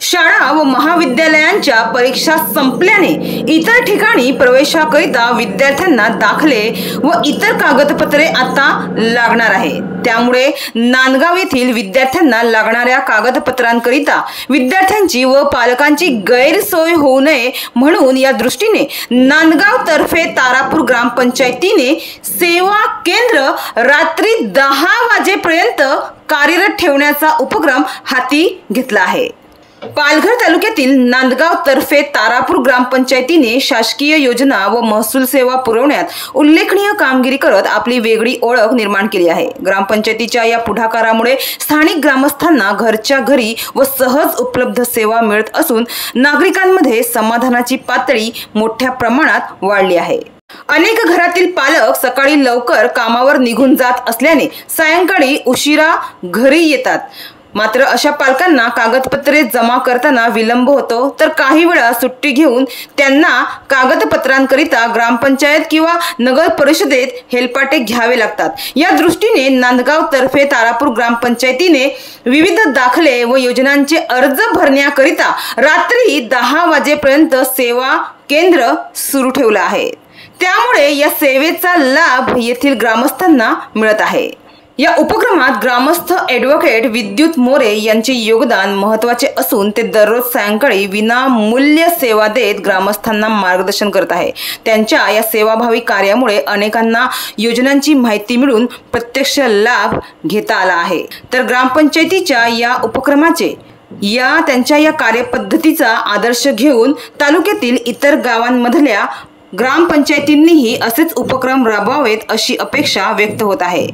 शाळा व महाविद्यालयांच्या परीक्षा संपल्याने इतर ठिकाणी प्रवेशाकरिता विद्यार्थ्यांना दाखले व इतर कागदपत्रे आता लागणार आहे। त्यामुळे नांदगाव येथील विद्यार्थ्यांना लागणाऱ्या कागदपत्रांकरिता विद्यार्थ्यांची व पालकांची गैरसोय होऊ नये म्हणून या दृष्टीने नांदगाव तर्फे तारापूर ग्रामपंचायतीने सेवा केंद्र रात्री 10 वाजेपर्यंत कार्यरत ठेवण्याचा उपक्रम हाती घेतला आहे। पालघर तालुक्यातील नांदगाव तर्फे तारापूर ग्रामपंचायतीने शासकीय योजना व महसूल सेवा पुरवण्यात उल्लेखनीय कामगिरी करत आपली वेगळी ओळख निर्माण केली आहे। ग्रामपंचायतीच्या या पुढाकारामुळे स्थानिक ग्रामस्थांना घरच्या घरी व सहज उपलब्ध सेवा मिळत असून नागरिकांमध्ये समाधानाची पातळी मोठ्या प्रमाणात वाढली आहे। अनेक घरातील पालक सकाळी लवकर कामावर निघून जात असल्याने सायंकाळी उशिरा घरी येतात। मात्र अशा पालकांना कागदपत्रे जमा करताना विलंब होतो, तर काही वेळा सुट्टी घेऊन त्यांना कागदपत्रांकरिता ग्रामपंचायत किंवा नगर परिषदेत हेलपाटे घ्यावे लागतात। या दृष्टीने नांदगाव तर्फे तारापूर ग्रामपंचायतीने विविध दाखले व योजनांचे अर्ज भरण्याकरिता रात्री 10 वाजेपर्यंत सेवा केंद्र सुरू ठेवलं आहे। त्यामुळे या सेवेचा लाभ येथील ग्रामस्थांना मिळत आहे। या उपक्रमात ग्रामस्थ ॲडव्होकेट विद्युत मोरे यांचे योगदान महत्त्वाचे असून ते दररोज सायंकाळी विनामूल्य सेवा देत ग्रामस्थांना मार्गदर्शन करत आहे। त्यांच्या या सेवाभावी कार्यामुळे अनेकांना योजनांची माहिती मिळून प्रत्यक्ष लाभ घेता आला आहे। तर ग्रामपंचायतीच्या या उपक्रमाचे त्यांच्या या कार्यपद्धतीचा आदर्श घेऊन तालुक्यातील इतर गावांमधल्या ग्रामपंचायतींनीही असेच उपक्रम राबवावेत अशी अपेक्षा व्यक्त होत आहे।